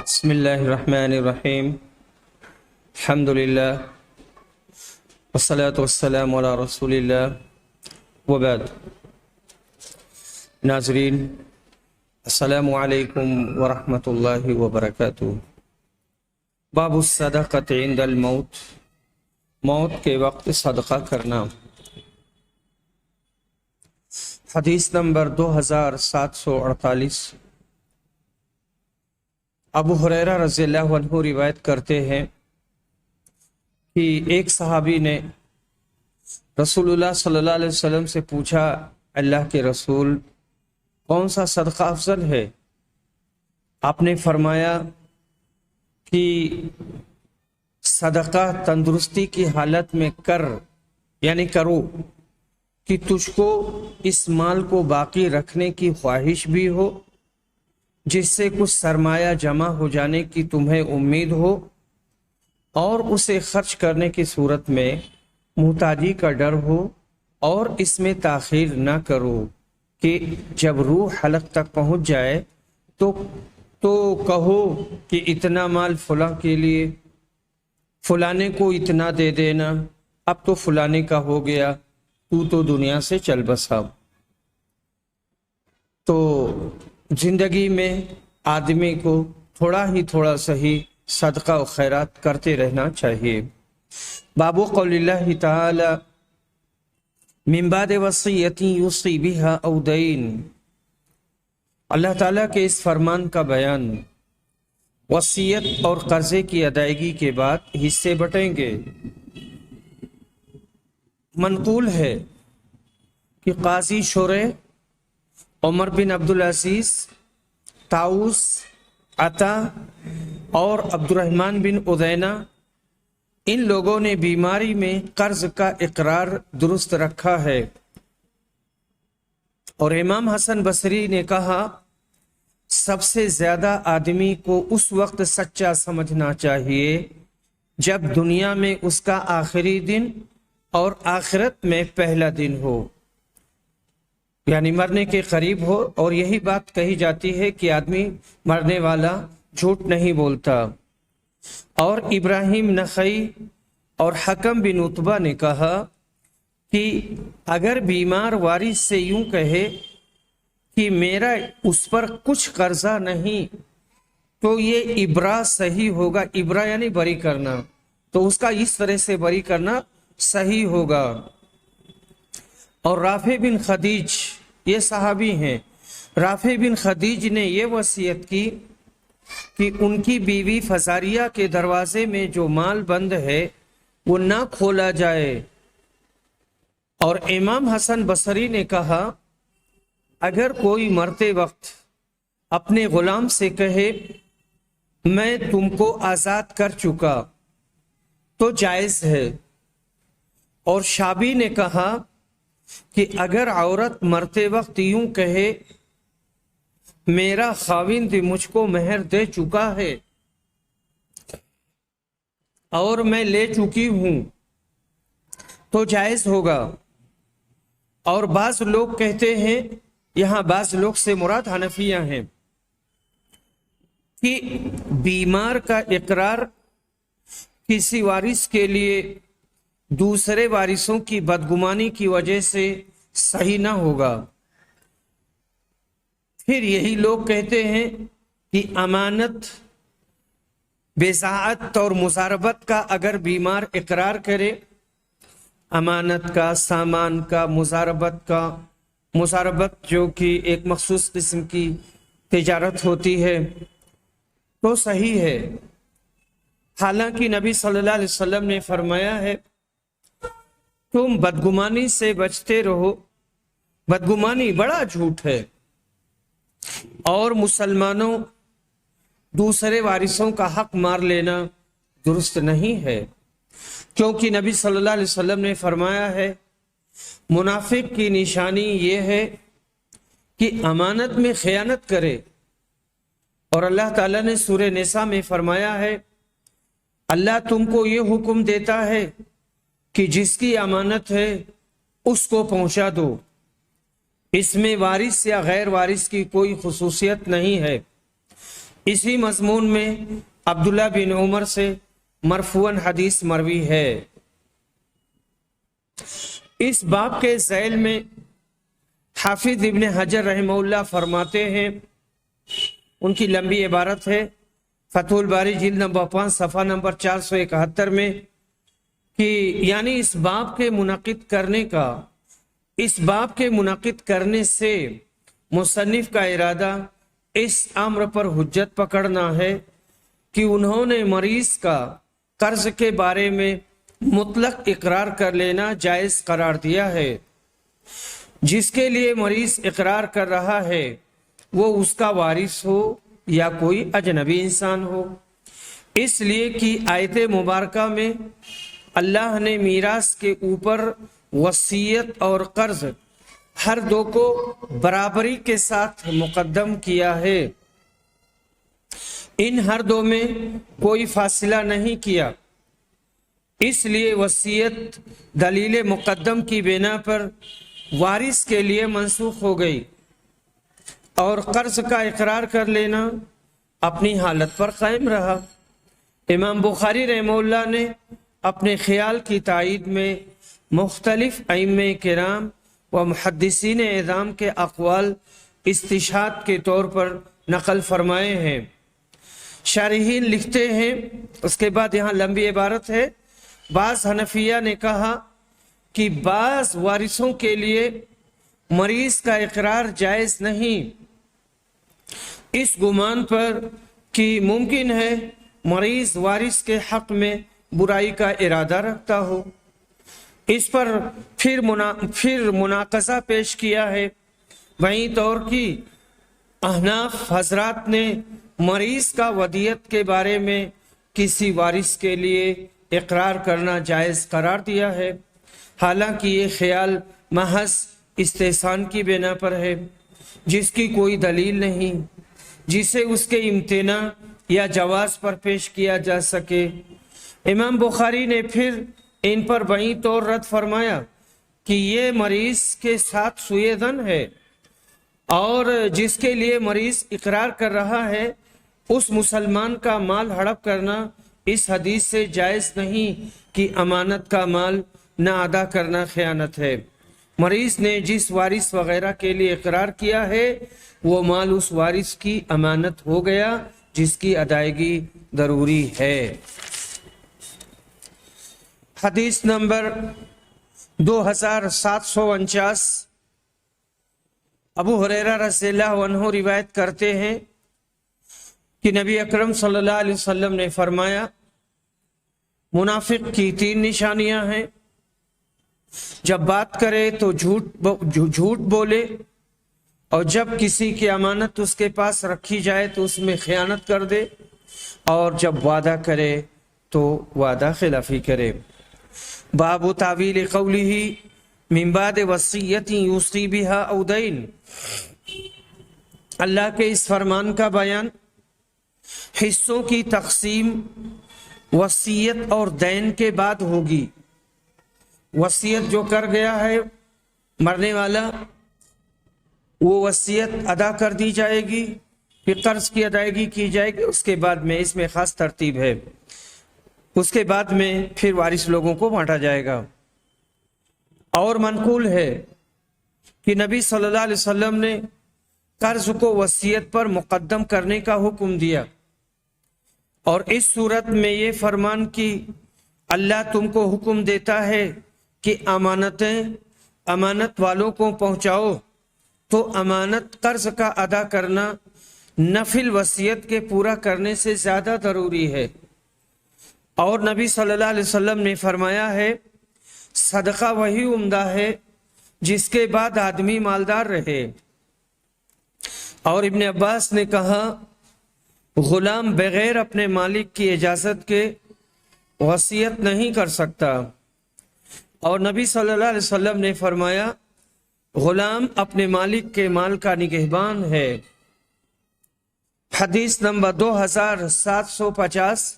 بسم اللہ الرحمن الرحیم الحمدللہ والصلاة والسلام علی رسول اللہ وبعد۔ ناظرین السلام علیکم ورحمۃ اللہ وبرکاتہ۔ باب الصدقۃ عند الموت، موت کے وقت صدقہ کرنا۔ حدیث نمبر 2748۔ ابو ہریرہ رضی اللہ عنہ روایت کرتے ہیں کہ ایک صحابی نے رسول اللہ صلی اللہ علیہ وسلم سے پوچھا، اللہ کے رسول کون سا صدقہ افضل ہے؟ آپ نے فرمایا کہ صدقہ تندرستی کی حالت میں کرو کہ تجھ کو اس مال کو باقی رکھنے کی خواہش بھی ہو، جس سے کچھ سرمایہ جمع ہو جانے کی تمہیں امید ہو، اور اسے خرچ کرنے کی صورت میں محتاجی کا ڈر ہو، اور اس میں تاخیر نہ کرو کہ جب روح حلق تک پہنچ جائے تو کہو کہ اتنا مال فلاں کے لیے، فلانے کو اتنا دے دینا، اب تو فلانے کا ہو گیا، تو دنیا سے چل بسا۔ تو زندگی میں آدمی کو تھوڑا صحیح صدقہ و خیرات کرتے رہنا چاہیے۔ باب قول اللہ تعالی من بعد وصیۃ یوصی بہا او دین، اللہ تعالیٰ کے اس فرمان کا بیان، وصیت اور قرضے کی ادائیگی کے بعد حصے بٹیں گے۔ منقول ہے کہ قاضی شرح، عمر بن عبدالعزیز، طاؤس، عطا اور عبد الرحمن بن عدینہ، ان لوگوں نے بیماری میں قرض کا اقرار درست رکھا ہے، اور امام حسن بصری نے کہا سب سے زیادہ آدمی کو اس وقت سچا سمجھنا چاہیے جب دنیا میں اس کا آخری دن اور آخرت میں پہلا دن ہو، یعنی مرنے کے قریب ہو، اور یہی بات کہی جاتی ہے کہ آدمی مرنے والا جھوٹ نہیں بولتا۔ اور ابراہیم نخعی اور حکم بن عتبہ نے کہا کہ اگر بیمار وارث سے یوں کہے کہ میرا اس پر کچھ قرضہ نہیں، تو یہ ابرا صحیح ہوگا۔ ابرا یعنی بری کرنا، تو اس کا اس طرح سے بری کرنا صحیح ہوگا۔ اور رافع بن خدیج، یہ صحابی ہیں، رافع بن خدیج نے یہ وصیت کی کہ ان کی بیوی فزاریہ کے دروازے میں جو مال بند ہے وہ نہ کھولا جائے۔ اور امام حسن بصری نے کہا اگر کوئی مرتے وقت اپنے غلام سے کہے میں تم کو آزاد کر چکا تو جائز ہے۔ اور شابی نے کہا کہ اگر عورت مرتے وقت یوں کہے میرا خاوند مجھ کو مہر دے چکا ہے اور میں لے چکی ہوں تو جائز ہوگا۔ اور بعض لوگ کہتے ہیں، یہاں بعض لوگ سے مراد حنفیہ ہیں، کہ بیمار کا اقرار کسی وارث کے لیے دوسرے وارثوں کی بدگمانی کی وجہ سے صحیح نہ ہوگا۔ پھر یہی لوگ کہتے ہیں کہ امانت، بضاعت اور مزاربت کا اگر بیمار اقرار کرے، امانت کا، سامان کا، مزاربت جو کہ ایک مخصوص قسم کی تجارت ہوتی ہے، تو صحیح ہے۔ حالانکہ نبی صلی اللہ علیہ وسلم نے فرمایا ہے تم بدگمانی سے بچتے رہو، بدگمانی بڑا جھوٹ ہے، اور مسلمانوں دوسرے وارثوں کا حق مار لینا درست نہیں ہے، کیونکہ نبی صلی اللہ علیہ وسلم نے فرمایا ہے منافق کی نشانی یہ ہے کہ امانت میں خیانت کرے۔ اور اللہ تعالیٰ نے سورہ نساء میں فرمایا ہے اللہ تم کو یہ حکم دیتا ہے کہ جس کی امانت ہے اس کو پہنچا دو، اس میں وارث یا غیر وارث کی کوئی خصوصیت نہیں ہے۔ اسی مضمون میں عبداللہ بن عمر سے مرفوعاً حدیث مروی ہے۔ اس باب کے ذیل میں حافظ ابن حجر رحمہ اللہ فرماتے ہیں، ان کی لمبی عبارت ہے فتح الباری جلد نمبر 5 صفحہ نمبر 471 میں، کہ یعنی اس باب کے منعقد کرنے سے مصنف کا ارادہ اس امر پر حجت پکڑنا ہے کہ انہوں نے مریض کا قرض کے بارے میں مطلق اقرار کر لینا جائز قرار دیا ہے۔ جس کے لیے مریض اقرار کر رہا ہے وہ اس کا وارث ہو یا کوئی اجنبی انسان ہو، اس لیے کہ آیت مبارکہ میں اللہ نے میراث کے اوپر وصیت اور قرض ہر دو کو برابری کے ساتھ مقدم کیا ہے، ان ہر دو میں کوئی فاصلہ نہیں کیا، اس لیے وصیت دلیل مقدم کی بنا پر وارث کے لیے منسوخ ہو گئی اور قرض کا اقرار کر لینا اپنی حالت پر قائم رہا۔ امام بخاری رحمہ اللہ نے اپنے خیال کی تائید میں مختلف ائمہ کرام و محدثین اعظام کے اقوال استشہاد کے طور پر نقل فرمائے ہیں۔ شارحین لکھتے ہیں، اس کے بعد یہاں لمبی عبارت ہے، بعض حنفیہ نے کہا کہ بعض وارثوں کے لیے مریض کا اقرار جائز نہیں، اس گمان پر کہ ممکن ہے مریض وارث کے حق میں برائی کا ارادہ رکھتا ہو۔ اس پر پھر مناقضہ پیش کیا ہے۔ وہیں طور کی احناف حضرات نے مریض کا ودیت کے بارے میں کسی وارث کے لیے اقرار کرنا جائز قرار دیا ہے، حالانکہ یہ خیال محض استحسان کی بنا پر ہے، جس کی کوئی دلیل نہیں جسے اس کے امتناع یا جواز پر پیش کیا جا سکے۔ امام بخاری نے پھر ان پر بہیں طور رد فرمایا کہ یہ مریض کے ساتھ سوئے ظن ہے، اور جس کے لیے مریض اقرار کر رہا ہے اس مسلمان کا مال ہڑپ کرنا اس حدیث سے جائز نہیں کہ امانت کا مال نہ ادا کرنا خیانت ہے۔ مریض نے جس وارث وغیرہ کے لیے اقرار کیا ہے وہ مال اس وارث کی امانت ہو گیا جس کی ادائیگی ضروری ہے۔ حدیث نمبر 2749، ابو ہریرہ رضی اللہ عنہ روایت کرتے ہیں کہ نبی اکرم صلی اللہ علیہ وسلم نے فرمایا، منافق کی 3 نشانیاں ہیں، جب بات کرے تو جھوٹ بولے، اور جب کسی کی امانت اس کے پاس رکھی جائے تو اس میں خیانت کر دے، اور جب وعدہ کرے تو وعدہ خلافی کرے۔ باب تعویل قولہ من بعد وصیۃ یوصی بہا او دین، اللہ کے اس فرمان کا بیان حصوں کی تقسیم وصیت اور دین کے بعد ہوگی۔ وصیت جو کر گیا ہے مرنے والا، وہ وصیت ادا کر دی جائے گی، پھر قرض کی ادائیگی کی جائے گی، اس کے بعد میں اس میں خاص ترتیب ہے، اس کے بعد میں پھر وارث لوگوں کو بانٹا جائے گا۔ اور منقول ہے کہ نبی صلی اللہ علیہ وسلم نے قرض کو وصیت پر مقدم کرنے کا حکم دیا، اور اس صورت میں یہ فرمان کہ اللہ تم کو حکم دیتا ہے کہ امانت والوں کو پہنچاؤ، تو امانت قرض کا ادا کرنا نفل وصیت کے پورا کرنے سے زیادہ ضروری ہے۔ اور نبی صلی اللہ علیہ وسلم نے فرمایا ہے، صدقہ وہی عمدہ ہے جس کے بعد آدمی مالدار رہے۔ اور ابن عباس نے کہا، غلام بغیر اپنے مالک کی اجازت کے وصیت نہیں کر سکتا، اور نبی صلی اللہ علیہ وسلم نے فرمایا، غلام اپنے مالک کے مال کا نگہبان ہے۔ حدیث نمبر 2750،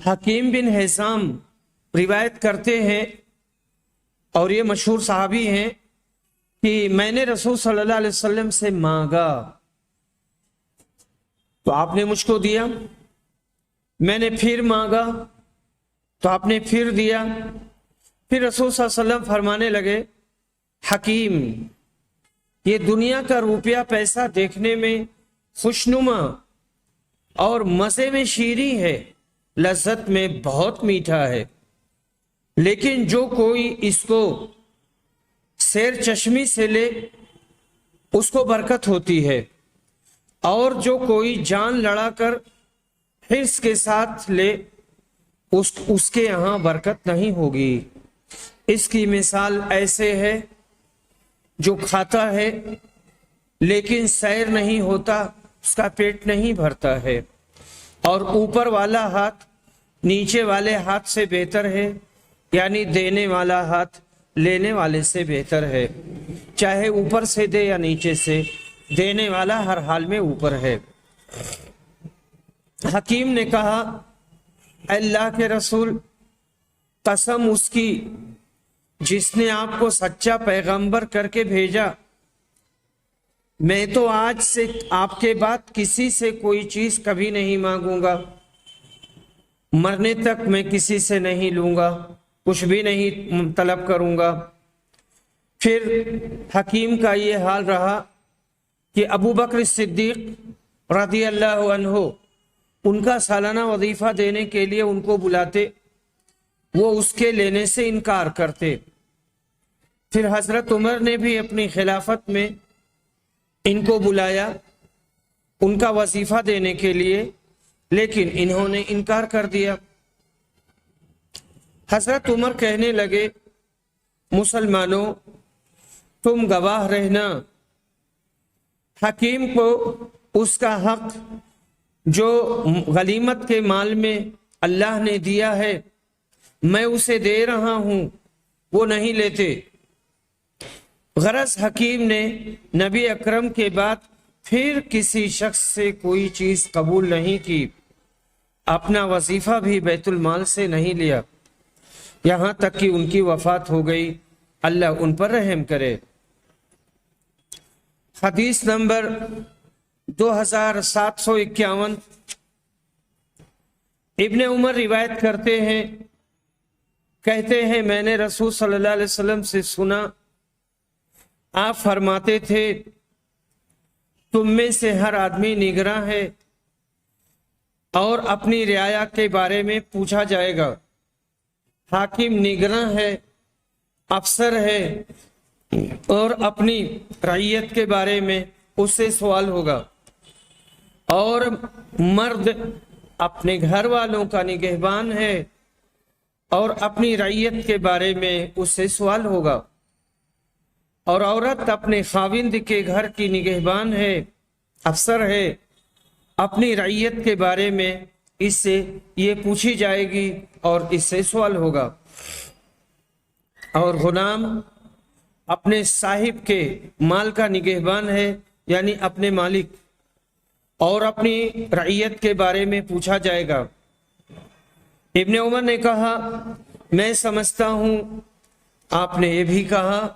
حکیم بن حزام روایت کرتے ہیں، اور یہ مشہور صحابی ہیں کہ میں نے رسول صلی اللہ علیہ وسلم سے مانگا تو آپ نے مجھ کو دیا، میں نے پھر مانگا تو آپ نے پھر دیا۔ پھر رسول صلی اللہ علیہ وسلم فرمانے لگے، حکیم، یہ دنیا کا روپیہ پیسہ دیکھنے میں خوشنما اور مزے میں شیریں ہے، لذت میں بہت میٹھا ہے، لیکن جو کوئی اس کو سیر چشمی سے لے اس کو برکت ہوتی ہے، اور جو کوئی جان لڑا کر حرص کے ساتھ لے اس کے یہاں برکت نہیں ہوگی۔ اس کی مثال ایسے ہے جو کھاتا ہے لیکن سیر نہیں ہوتا، اس کا پیٹ نہیں بھرتا ہے، اور اوپر والا ہاتھ نیچے والے ہاتھ سے بہتر ہے، یعنی دینے والا ہاتھ لینے والے سے بہتر ہے، چاہے اوپر سے دے یا نیچے سے، دینے والا ہر حال میں اوپر ہے۔ حکیم نے کہا، اللہ کے رسول، قسم اس کی جس نے آپ کو سچا پیغمبر کر کے بھیجا، میں تو آج سے آپ کے بعد کسی سے کوئی چیز کبھی نہیں مانگوں گا، مرنے تک میں کسی سے نہیں لوں گا، کچھ بھی نہیں طلب کروں گا۔ پھر حکیم کا یہ حال رہا کہ ابو بکر صدیق رضی اللہ عنہ ان کا سالانہ وظیفہ دینے کے لیے ان کو بلاتے، وہ اس کے لینے سے انکار کرتے۔ پھر حضرت عمر نے بھی اپنی خلافت میں ان کو بلایا ان کا وظیفہ دینے کے لیے، لیکن انہوں نے انکار کر دیا۔ حضرت عمر کہنے لگے، مسلمانوں، تم گواہ رہنا، حکیم کو اس کا حق جو غنیمت کے مال میں اللہ نے دیا ہے میں اسے دے رہا ہوں، وہ نہیں لیتے۔ غرض حکیم نے نبی اکرم کے بعد پھر کسی شخص سے کوئی چیز قبول نہیں کی، اپنا وظیفہ بھی بیت المال سے نہیں لیا، یہاں تک کہ ان کی وفات ہو گئی، اللہ ان پر رحم کرے۔ حدیث نمبر 2751، ابن عمر روایت کرتے ہیں، کہتے ہیں میں نے رسول صلی اللہ علیہ وسلم سے سنا، آپ فرماتے تھے تم میں سے ہر آدمی نگراں ہے اور اپنی رعایا کے بارے میں پوچھا جائے گا۔ حاکم نگراں ہے، افسر ہے، اور اپنی رعیت کے بارے میں اس سے سوال ہوگا، اور مرد اپنے گھر والوں کا نگہبان ہے اور اپنی رعیت کے بارے میں اس سے سوال ہوگا، اور عورت اپنے خاوند کے گھر کی نگہبان ہے، افسر ہے، اپنی رعیت کے بارے میں اس سے یہ پوچھی جائے گی اور اس سے سوال ہوگا، اور غلام اپنے صاحب کے مال کا نگہبان ہے، یعنی اپنے مالک، اور اپنی رعیت کے بارے میں پوچھا جائے گا۔ ابن عمر نے کہا میں سمجھتا ہوں آپ نے یہ بھی کہا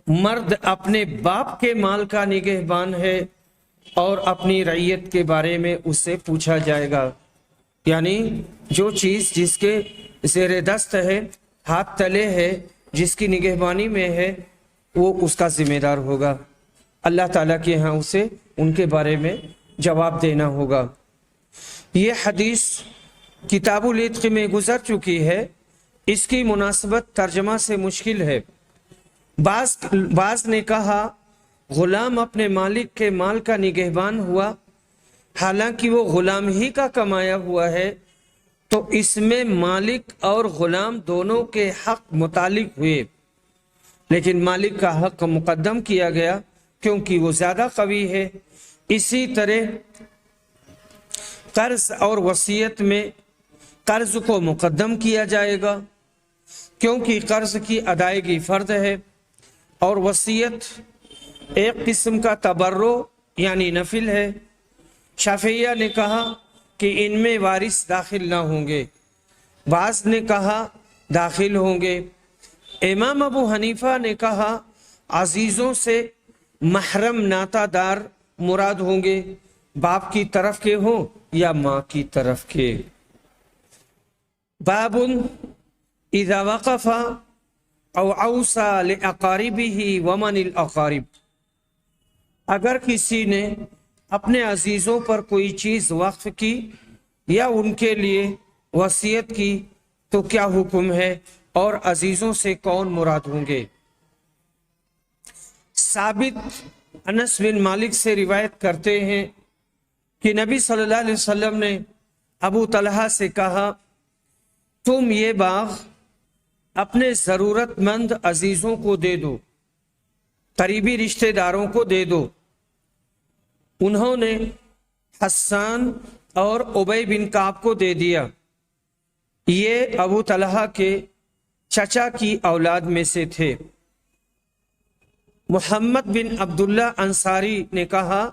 مرد اپنے باپ کے مال کا نگہبان ہے اور اپنی رعیت کے بارے میں اس سے پوچھا جائے گا، یعنی جو چیز جس کے زیر دست ہے، ہاتھ تلے ہے، جس کی نگہبانی میں ہے، وہ اس کا ذمہ دار ہوگا، اللہ تعالیٰ کے ہاں اسے ان کے بارے میں جواب دینا ہوگا۔ یہ حدیث کتاب العتق میں گزر چکی ہے، اس کی مناسبت ترجمہ سے مشکل ہے۔ بعض نے کہا غلام اپنے مالک کے مال کا نگہبان ہوا، حالانکہ وہ غلام ہی کا کمایا ہوا ہے، تو اس میں مالک اور غلام دونوں کے حق متعلق ہوئے، لیکن مالک کا حق مقدم کیا گیا کیونکہ وہ زیادہ قوی ہے۔ اسی طرح قرض اور وصیت میں قرض کو مقدم کیا جائے گا کیونکہ قرض کی ادائیگی فرض ہے، اور وصیت ایک قسم کا تبرع یعنی نفل ہے۔ شافعیہ نے کہا کہ ان میں وارث داخل نہ ہوں گے، بعض نے کہا داخل ہوں گے۔ امام ابو حنیفہ نے کہا عزیزوں سے محرم ناتا دار مراد ہوں گے، باپ کی طرف کے ہوں یا ماں کی طرف کے۔ باب اذا وقف او اوصى لاقاربه ومن الاقارب، اگر کسی نے اپنے عزیزوں پر کوئی چیز وقف کی یا ان کے لیے وصیت کی تو کیا حکم ہے اور عزیزوں سے کون مراد ہوں گے؟ ثابت انس بن مالک سے روایت کرتے ہیں کہ نبی صلی اللہ علیہ وسلم نے ابو طلحہ سے کہا، تم یہ باغ اپنے ضرورت مند عزیزوں کو دے دو، قریبی رشتہ داروں کو دے دو۔ انہوں نے حسان اور ابی بن کعب کو دے دیا، یہ ابو طلحہ کے چچا کی اولاد میں سے تھے۔ محمد بن عبداللہ انصاری نے کہا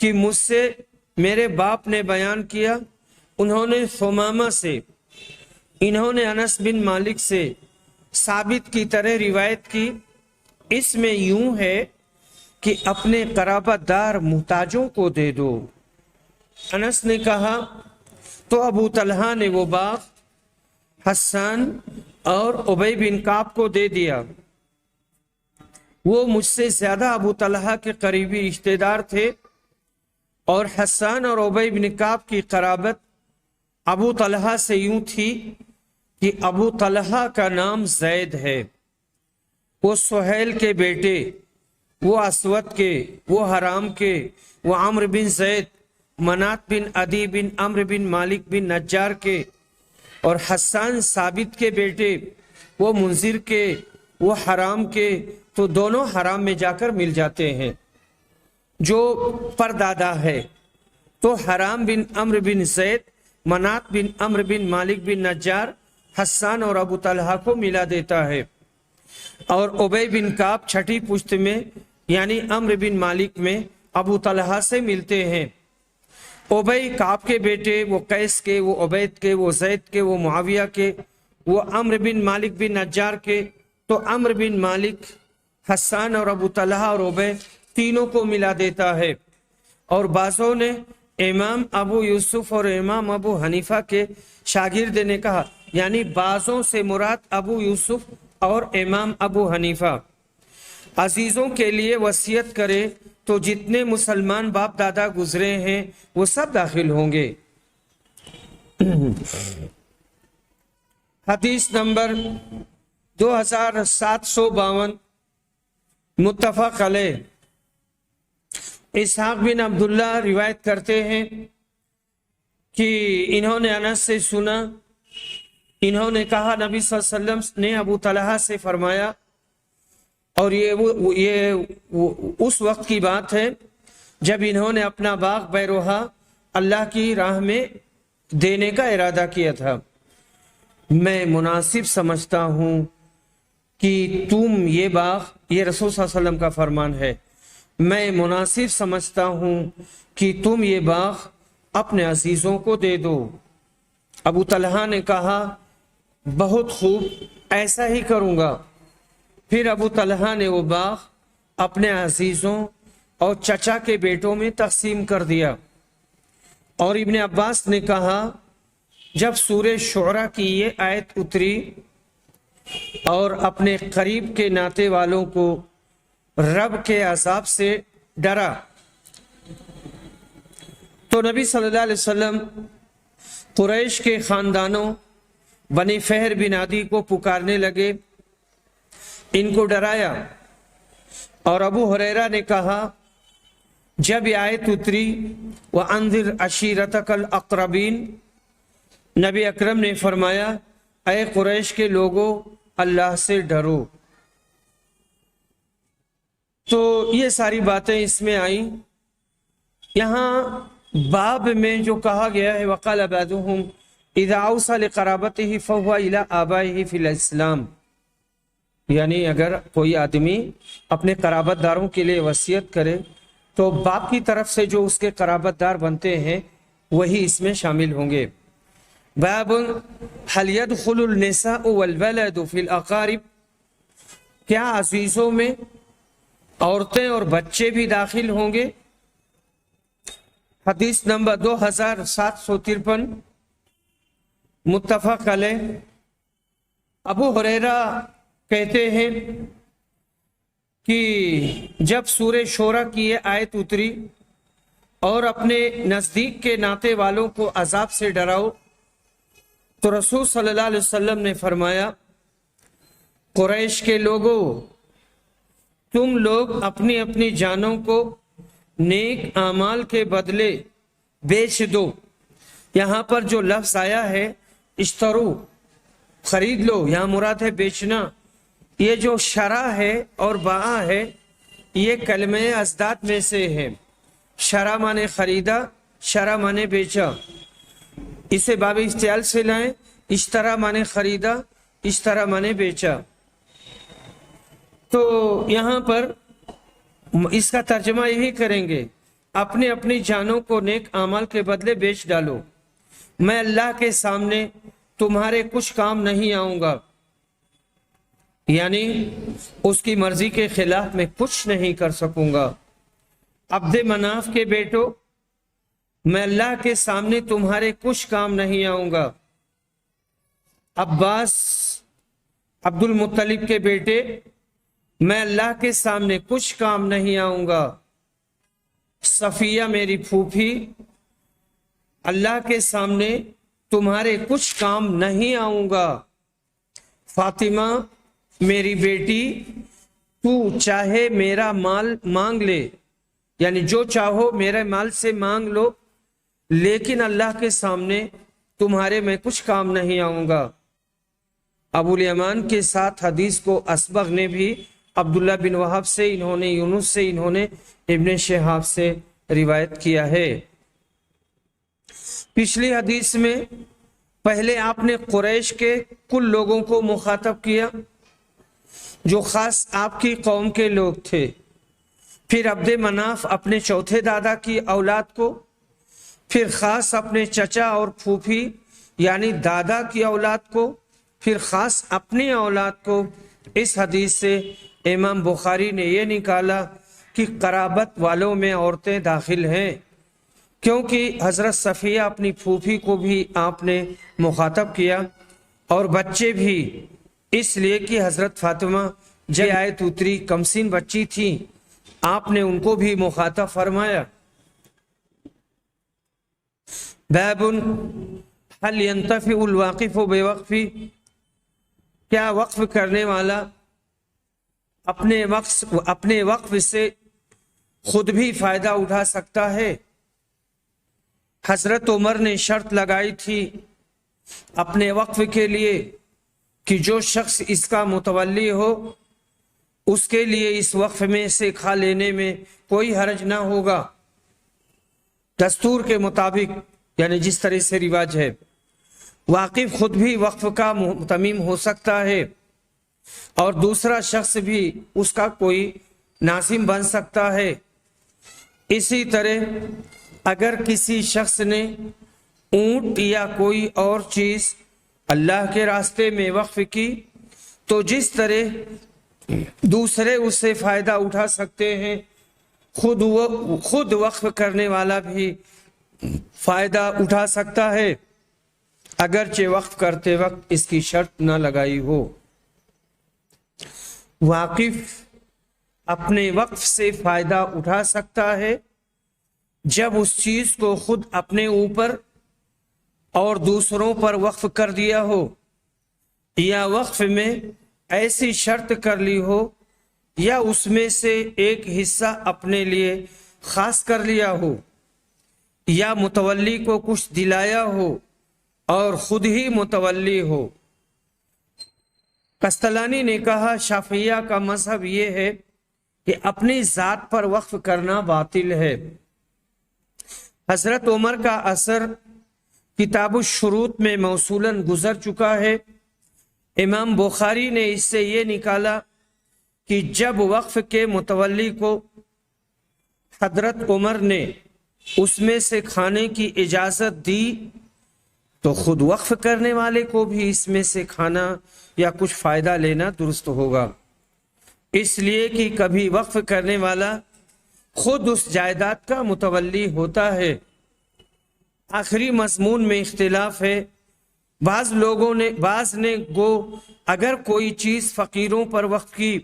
کہ مجھ سے میرے باپ نے بیان کیا، انہوں نے ثمامہ سے، انہوں نے انس بن مالک سے ثابت کی طرح روایت کی۔ اس میں یوں ہے کہ اپنے قرابت دار محتاجوں کو دے دو۔ انس نے کہا تو ابو طلحہ نے وہ باغ حسان اور ابی بن کعب کو دے دیا۔ وہ مجھ سے زیادہ ابو طلحہ کے قریبی رشتہ دار تھے، اور حسان اور ابی بن کعب کی قرابت ابو طلحہ سے یوں تھی کہ ابو طلحہ کا نام زید ہے، وہ سہیل کے بیٹے، وہ اسود کے، وہ حرام کے، وہ عمرو بن زید، منات بن عدی بن عمرو بن مالک بن نجار کے، اور حسان ثابت کے بیٹے، وہ منذر کے، وہ حرام کے، تو دونوں حرام میں جا کر مل جاتے ہیں۔ جو پردادا ہے تو حرام بن عمرو بن زید، منات بن عمرو بن مالک بن نجار حسان اور ابو طلحہ کو ملا دیتا ہے، اور ابی بن کعب چھٹی پشت میں یعنی عمرو بن مالک میں ابو طلحہ سے ملتے ہیں۔ ابی کعب کے بیٹے، وہ قیس کے، وہ عبید کے، وہ زید کے، وہ معاویہ کے، وہ عمرو بن مالک بن نجار کے، تو عمرو بن مالک حسان اور ابو طلحہ اور ابی تینوں کو ملا دیتا ہے۔ اور بعضوں نے امام ابو یوسف اور امام ابو حنیفہ کے شاگرد نے کہا، یعنی بعضوں سے مراد ابو یوسف اور امام ابو حنیفہ، عزیزوں کے لیے وصیت کرے تو جتنے مسلمان باپ دادا گزرے ہیں وہ سب داخل ہوں گے۔ حدیث نمبر 2752 متفق علیہ۔ اسحاق بن عبداللہ روایت کرتے ہیں کہ انہوں نے انس سے سنا، انہوں نے کہا نبی صلی اللہ علیہ وسلم نے ابو طلحہ سے فرمایا، اور یہ اس وقت کی بات ہے جب انہوں نے اپنا باغ بیروہا اللہ کی راہ میں دینے کا ارادہ کیا تھا، میں مناسب سمجھتا ہوں کہ تم یہ باغ، یہ رسول صلی اللہ علیہ وسلم کا فرمان ہے، میں مناسب سمجھتا ہوں کہ تم یہ باغ اپنے عزیزوں کو دے دو۔ ابو طلحہ نے کہا بہت خوب، ایسا ہی کروں گا۔ پھر ابو طلحہ نے وہ باغ اپنے عزیزوں اور چچا کے بیٹوں میں تقسیم کر دیا۔ اور ابن عباس نے کہا جب سورہ شعراء کی یہ آیت اتری اور اپنے قریب کے ناتے والوں کو رب کے عذاب سے ڈرا تو نبی صلی اللہ علیہ وسلم قریش کے خاندانوں بنی فہر بن عدی کو پکارنے لگے، ان کو ڈرایا۔ اور ابو ہریرہ نے کہا جب یہ آیت اتری وَأَنذِرْ عَشِيرَتَكَ الْأَقْرَبِينَ، نبی اکرم نے فرمایا اے قریش کے لوگوں اللہ سے ڈرو۔ تو یہ ساری باتیں اس میں آئیں۔ یہاں باب میں جو کہا گیا ہے وَقَالَ بَعْضُهُمْ إِذَا أَوْصَى لِقَرَابَتِهِ فَهُوَ إِلَىٰ آبَائِهِ فِي الْإِسْلَامِ، یعنی اگر کوئی آدمی اپنے قرابت داروں کے لیے وصیت کرے تو باپ کی طرف سے جو اس کے قرابت دار بنتے ہیں وہی اس میں شامل ہوں گے۔ باب هل يدخل النساء والولد في الأقارب، کیا عزیزوں میں عورتیں اور بچے بھی داخل ہوں گے۔ حدیث نمبر 2753 متفق علیہ۔ ابو ہریرہ کہتے ہیں کہ جب سورہ شورى کی یہ آیت اتری اور اپنے نزدیک کے ناتے والوں کو عذاب سے ڈراؤ، تو رسول صلی اللہ علیہ وسلم نے فرمایا، قریش کے لوگوں، تم لوگ اپنی اپنی جانوں کو نیک اعمال کے بدلے بیچ دو۔ یہاں پر جو لفظ آیا ہے اشترو، خرید لو، یہاں مراد ہے بیچنا۔ یہ جو شرع ہے اور باع ہے، یہ کلمہ ازداد میں سے ہے۔ شرع مانے خریدا، شرع مانے بیچا، اسے باب افتعال سے لائیں۔ اشترا مانے خریدا، اشترا مانے بیچا۔ تو یہاں پر اس کا ترجمہ یہی کریں گے، اپنے اپنی جانوں کو نیک اعمال کے بدلے بیچ ڈالو، میں اللہ کے سامنے تمہارے کچھ کام نہیں آؤں گا، یعنی اس کی مرضی کے خلاف میں کچھ نہیں کر سکوں گا۔ عبد مناف کے بیٹو، میں اللہ کے سامنے تمہارے کچھ کام نہیں آؤں گا۔ عباس، عبد المطلب کے بیٹے، میں اللہ کے سامنے کچھ کام نہیں آؤں گا۔ صفیہ میری پھوپھی، اللہ کے سامنے تمہارے کچھ کام نہیں آؤں گا۔ فاطمہ میری بیٹی، تو چاہے میرا مال مانگ لے، یعنی جو چاہو میرے مال سے مانگ لو، لیکن اللہ کے سامنے تمہارے میں کچھ کام نہیں آؤں گا۔ ابو الیمان کے ساتھ حدیث کو اسبغ نے بھی عبداللہ بن وہب سے، انہوں نے یونس سے، انہوں نے ابن شہاب سے روایت کیا ہے۔ پچھلی حدیث میں پہلے آپ نے قریش کے کل لوگوں کو مخاطب کیا جو خاص آپ کی قوم کے لوگ تھے، پھر عبد مناف اپنے چوتھے دادا کی اولاد کو، پھر خاص اپنے چچا اور پھوپھی یعنی دادا کی اولاد کو، پھر خاص اپنی اولاد کو۔ اس حدیث سے امام بخاری نے یہ نکالا کہ قرابت والوں میں عورتیں داخل ہیں، کیونکہ حضرت صفیہ اپنی پھوپھی کو بھی آپ نے مخاطب کیا، اور بچے بھی، اس لیے کہ حضرت فاطمہ جب آیت اتری کمسن بچی تھی، آپ نے ان کو بھی مخاطب فرمایا۔ باب هل ينتفع الواقف بوقف، کیا وقف کرنے والا اپنے وقف سے خود بھی فائدہ اٹھا سکتا ہے؟ حضرت عمر نے شرط لگائی تھی اپنے وقف کے لیے کہ جو شخص اس کا متولی ہو اس کے لیے اس وقف میں سے کھا لینے میں کوئی حرج نہ ہوگا، دستور کے مطابق، یعنی جس طرح سے رواج ہے۔ واقف خود بھی وقف کا متمم ہو سکتا ہے اور دوسرا شخص بھی اس کا کوئی ناظم بن سکتا ہے۔ اسی طرح اگر کسی شخص نے اونٹ یا کوئی اور چیز اللہ کے راستے میں وقف کی تو جس طرح دوسرے اس سے فائدہ اٹھا سکتے ہیں، خود وقف کرنے والا بھی فائدہ اٹھا سکتا ہے، اگرچہ وقف کرتے وقت اس کی شرط نہ لگائی ہو۔ واقف اپنے وقف سے فائدہ اٹھا سکتا ہے جب اس چیز کو خود اپنے اوپر اور دوسروں پر وقف کر دیا ہو، یا وقف میں ایسی شرط کر لی ہو، یا اس میں سے ایک حصہ اپنے لیے خاص کر لیا ہو، یا متولی کو کچھ دلایا ہو اور خود ہی متولی ہو۔ قسطلانی نے کہا شافعیہ کا مذہب یہ ہے کہ اپنی ذات پر وقف کرنا باطل ہے۔ حضرت عمر کا اثر کتاب الشروط میں موصولاً گزر چکا ہے۔ امام بخاری نے اس سے یہ نکالا کہ جب وقف کے متولی کو حضرت عمر نے اس میں سے کھانے کی اجازت دی تو خود وقف کرنے والے کو بھی اس میں سے کھانا یا کچھ فائدہ لینا درست ہوگا۔ اس لیے کہ کبھی وقف کرنے والا خود اس جائیداد کا متولی ہوتا ہے۔ آخری مضمون میں اختلاف ہے۔ بعض نے گو اگر کوئی چیز فقیروں پر وقف کی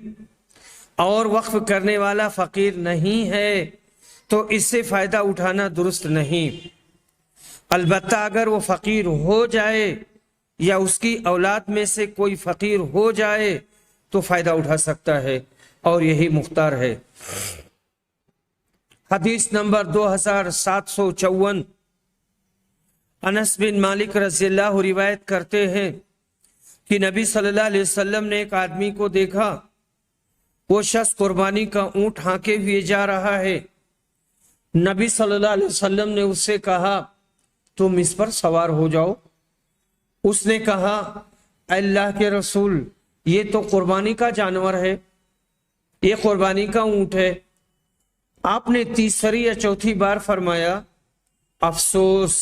اور وقف کرنے والا فقیر نہیں ہے تو اس سے فائدہ اٹھانا درست نہیں، البتہ اگر وہ فقیر ہو جائے یا اس کی اولاد میں سے کوئی فقیر ہو جائے تو فائدہ اٹھا سکتا ہے، اور یہی مختار ہے۔ حدیث نمبر 2754، انس بن مالک رضی اللہ روایت کرتے ہیں کہ نبی صلی اللہ علیہ وسلم نے ایک آدمی کو دیکھا، وہ شخص قربانی کا اونٹ ہانکے ہوئے جا رہا ہے۔ نبی صلی اللہ علیہ وسلم نے اس سے کہا تم اس پر سوار ہو جاؤ۔ اس نے کہا اے اللہ کے رسول، یہ تو قربانی کا جانور ہے، یہ قربانی کا اونٹ ہے۔ آپ نے تیسری یا چوتھی بار فرمایا افسوس،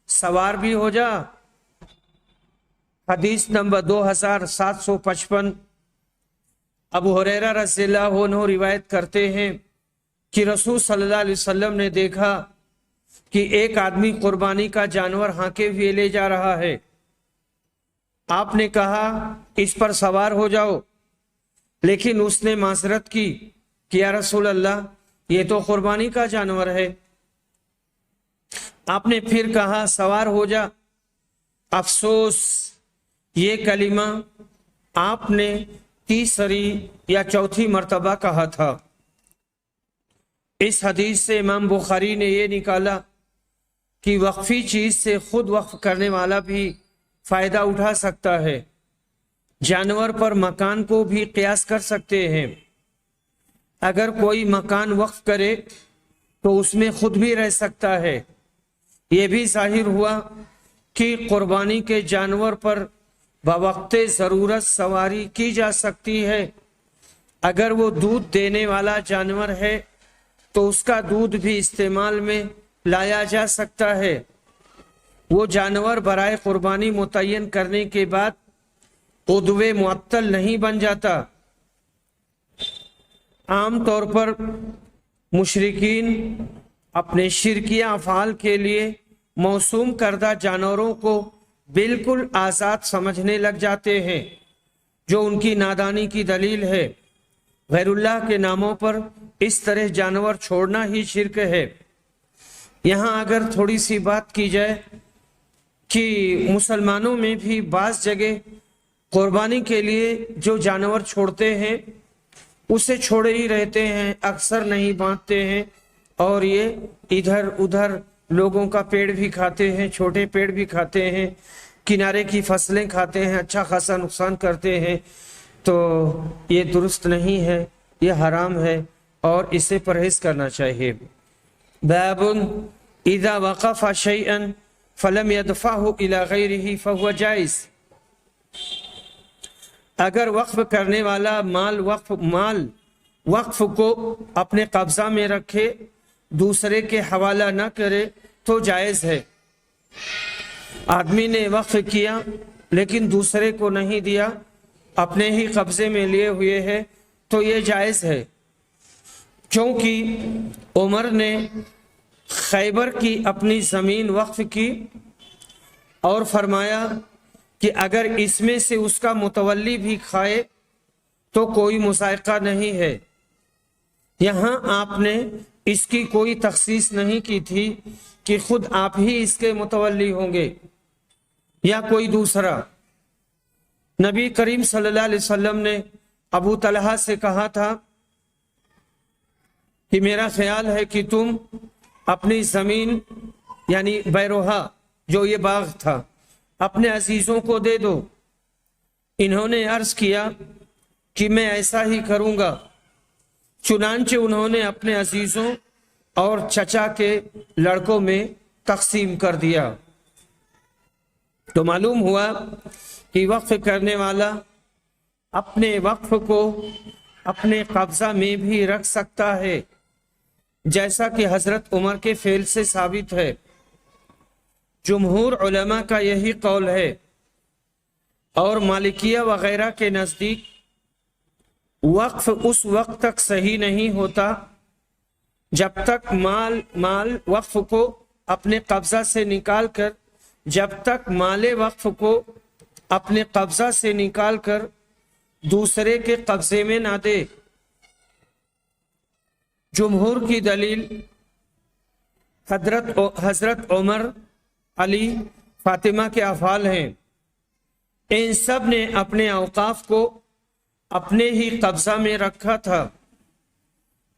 سوار بھی ہو جا۔ حدیث نمبر 2755، ابو ہریرہ رضی اللہ عنہ روایت کرتے ہیں کہ رسول صلی اللہ علیہ وسلم نے دیکھا کہ ایک آدمی قربانی کا جانور ہانکے ہوئے لے جا رہا ہے۔ آپ نے کہا اس پر سوار ہو جاؤ، لیکن اس نے معذرت کی کہ یا رسول اللہ یہ تو قربانی کا جانور ہے۔ آپ نے پھر کہا سوار ہو جا۔ افسوس، یہ کلمہ آپ نے تیسری یا چوتھی مرتبہ کہا تھا۔ اس حدیث سے امام بخاری نے یہ نکالا کہ وقفی چیز سے خود وقف کرنے والا بھی فائدہ اٹھا سکتا ہے۔ جانور پر مکان کو بھی قیاس کر سکتے ہیں۔ اگر کوئی مکان وقف کرے تو اس میں خود بھی رہ سکتا ہے۔ یہ بھی ظاہر ہوا کہ قربانی کے جانور پر بوقت ضرورت سواری کی جا سکتی ہے۔ اگر وہ دودھ دینے والا جانور ہے تو اس کا دودھ بھی استعمال میں لایا جا سکتا ہے۔ وہ جانور برائے قربانی متعین کرنے کے بعد عضو معطل نہیں بن جاتا۔ عام طور پر مشرکین اپنے شرکیہ افعال کے لیے موسوم کردہ جانوروں کو بالکل آزاد سمجھنے لگ جاتے ہیں، جو ان کی نادانی کی دلیل ہے۔ غیر اللہ کے ناموں پر اس طرح جانور چھوڑنا ہی شرک ہے۔ یہاں اگر تھوڑی سی بات کی جائے کہ مسلمانوں میں بھی بعض جگہ قربانی کے لیے جو جانور چھوڑتے ہیں اسے چھوڑے ہی رہتے ہیں، اکثر نہیں باندھتے ہیں، اور یہ ادھر ادھر لوگوں کا پیڑ بھی کھاتے ہیں، چھوٹے پیڑ بھی کھاتے ہیں، کنارے کی فصلیں کھاتے ہیں، اچھا خاصا نقصان کرتے ہیں۔ تو یہ درست نہیں ہے، یہ حرام ہے اور اسے پرہیز کرنا چاہیے۔ باب اذا وقف شيئا فلم يدفعه الى غيره فهو جائز۔ اگر وقف کرنے والا مال وقف کو اپنے قبضہ میں رکھے، دوسرے کے حوالہ نہ کرے تو جائز ہے۔ آدمی نے وقف کیا لیکن دوسرے کو نہیں دیا، اپنے ہی قبضے میں لیے ہوئے ہے تو یہ جائز ہے، کیونکہ عمر نے خیبر کی اپنی زمین وقف کی اور فرمایا کہ اگر اس میں سے اس کا متولی بھی کھائے تو کوئی مذائقہ نہیں ہے۔ یہاں آپ نے اس کی کوئی تخصیص نہیں کی تھی کہ خود آپ ہی اس کے متولی ہوں گے یا کوئی دوسرا۔ نبی کریم صلی اللہ علیہ وسلم نے ابو طلحہ سے کہا تھا کہ میرا خیال ہے کہ تم اپنی زمین یعنی بیروہا جو یہ باغ تھا اپنے عزیزوں کو دے دو۔ انہوں نے عرض کیا کہ میں ایسا ہی کروں گا، چنانچہ انہوں نے اپنے عزیزوں اور چچا کے لڑکوں میں تقسیم کر دیا۔ تو معلوم ہوا کہ وقف کرنے والا اپنے وقف کو اپنے قبضہ میں بھی رکھ سکتا ہے، جیسا کہ حضرت عمر کے فعل سے ثابت ہے۔ جمہور علماء کا یہی قول ہے، اور مالکیہ وغیرہ کے نزدیک وقف اس وقت تک صحیح نہیں ہوتا جب تک مال وقف کو اپنے قبضہ سے نکال کر اپنے قبضہ سے نکال کر دوسرے کے قبضے میں نہ دے۔ جمہور کی دلیل حضرت عمر، علی، فاطمہ کے افعال ہیں۔ ان سب نے اپنے اوقاف کو اپنے ہی قبضہ میں رکھا تھا،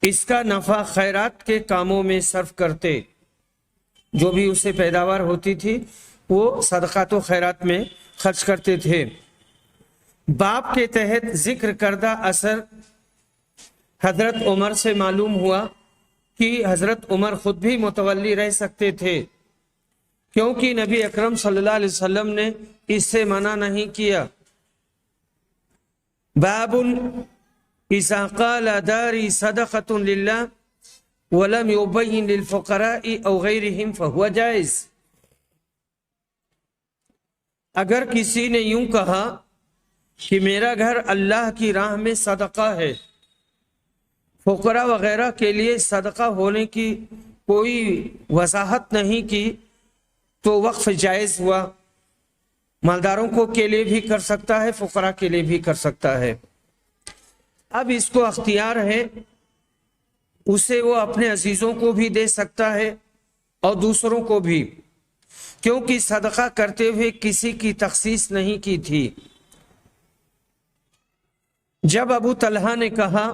اس کا نفع خیرات کے کاموں میں صرف کرتے، جو بھی اسے پیداوار ہوتی تھی وہ صدقات و خیرات میں خرچ کرتے تھے۔ باب کے تحت ذکر کردہ اثر حضرت عمر سے معلوم ہوا کہ حضرت عمر خود بھی متولی رہ سکتے تھے، کیونکہ نبی اکرم صلی اللہ علیہ وسلم نے اس سے منع نہیں کیا۔ باب اذا قال داری صدقۃ للہ ولم یبین للفقراء او غیرہم فہو جائز۔ اگر کسی نے یوں کہا کہ میرا گھر اللہ کی راہ میں صدقہ ہے، فقراء وغیرہ کے لیے صدقہ ہونے کی کوئی وضاحت نہیں کی، تو وقف جائز ہوا۔ مالداروں کو کے لیے بھی کر سکتا ہے، فقراء کے لیے بھی کر سکتا ہے۔ اب اس کو اختیار ہے، اسے وہ اپنے عزیزوں کو بھی دے سکتا ہے اور دوسروں کو بھی، کیونکہ صدقہ کرتے ہوئے کسی کی تخصیص نہیں کی تھی۔ جب ابو طلحہ نے کہا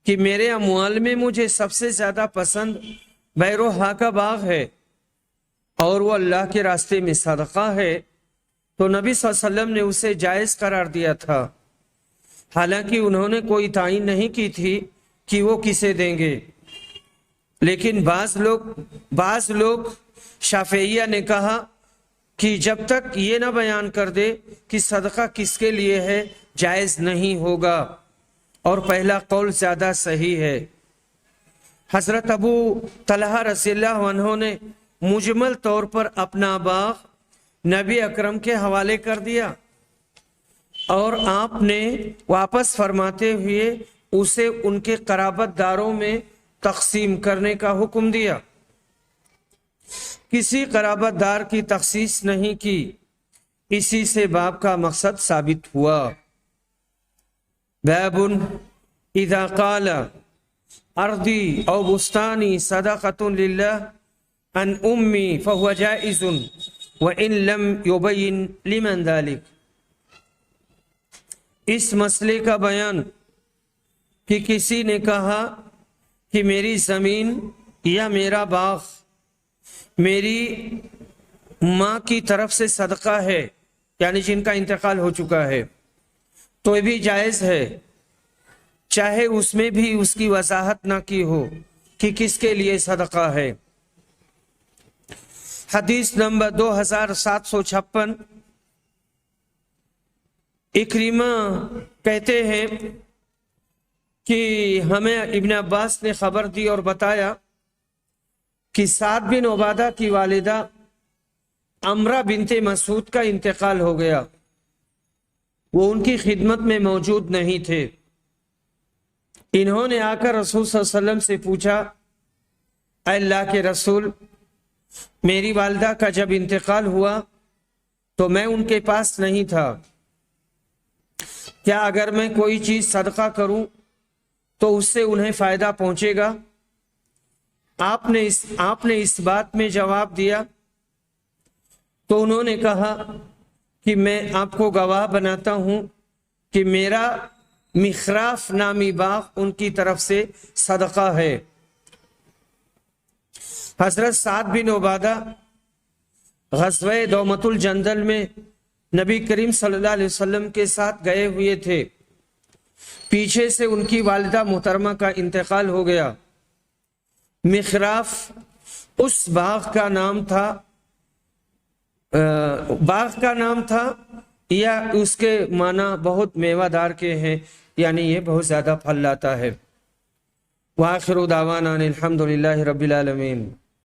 کہ میرے اموال میں مجھے سب سے زیادہ پسند بیروحا کا باغ ہے اور وہ اللہ کے راستے میں صدقہ ہے، تو نبی صلی اللہ علیہ وسلم نے اسے جائز قرار دیا تھا، حالانکہ انہوں نے کوئی تعین نہیں کی تھی کہ وہ کسے دیں گے۔ لیکن بعض لوگ شافعیہ نے کہا کہ جب تک یہ نہ بیان کر دے کہ صدقہ کس کے لیے ہے، جائز نہیں ہوگا، اور پہلا قول زیادہ صحیح ہے۔ حضرت ابو طلحہ رضی اللہ عنہ نے مجمل طور پر اپنا باغ نبی اکرم کے حوالے کر دیا، اور آپ نے واپس فرماتے ہوئے اسے ان کے قرابت داروں میں تقسیم کرنے کا حکم دیا، کسی قرابت دار کی تخصیص نہیں کی۔ اسی سے باب کا مقصد ثابت ہوا۔ باب اذا قال ارضی او بستانی صدقۃ للہ عن امی فهو جائز وان لم یبین لمن ذلک۔ اس مسئلے کا بیان کہ کسی نے کہا کہ میری زمین یا میرا باغ میری ماں کی طرف سے صدقہ ہے، یعنی جن کا انتقال ہو چکا ہے، تو یہ بھی جائز ہے، چاہے اس میں بھی اس کی وضاحت نہ کی ہو کہ کس کے لیے صدقہ ہے۔ حدیث نمبر 2756، اکرمہ کہتے ہیں کہ ہمیں ابن عباس نے خبر دی اور بتایا کہ سعد بن عبادہ کی والدہ امرہ بنت مسعود کا انتقال ہو گیا، وہ ان کی خدمت میں موجود نہیں تھے۔ انہوں نے آ کر رسول صلی اللہ علیہ وسلم سے پوچھا، اے اللہ کے رسول، میری والدہ کا جب انتقال ہوا تو میں ان کے پاس نہیں تھا، کیا اگر میں کوئی چیز صدقہ کروں تو اس سے انہیں فائدہ پہنچے گا؟ آپ نے اس بات میں جواب دیا تو انہوں نے کہا کہ میں آپ کو گواہ بناتا ہوں کہ میرا مخراف نامی باغ ان کی طرف سے صدقہ ہے۔ حضرت سعد بن عبادہ غزوہ دومت الجندل میں نبی کریم صلی اللہ علیہ وسلم کے ساتھ گئے ہوئے تھے، پیچھے سے ان کی والدہ محترمہ کا انتقال ہو گیا۔ مخراف اس باغ کا نام تھا یا اس کے معنی بہت میوہ دار کے ہیں، یعنی یہ بہت زیادہ پھل لاتا ہے۔ وآخر دعوانا الحمدللہ رب العالمین۔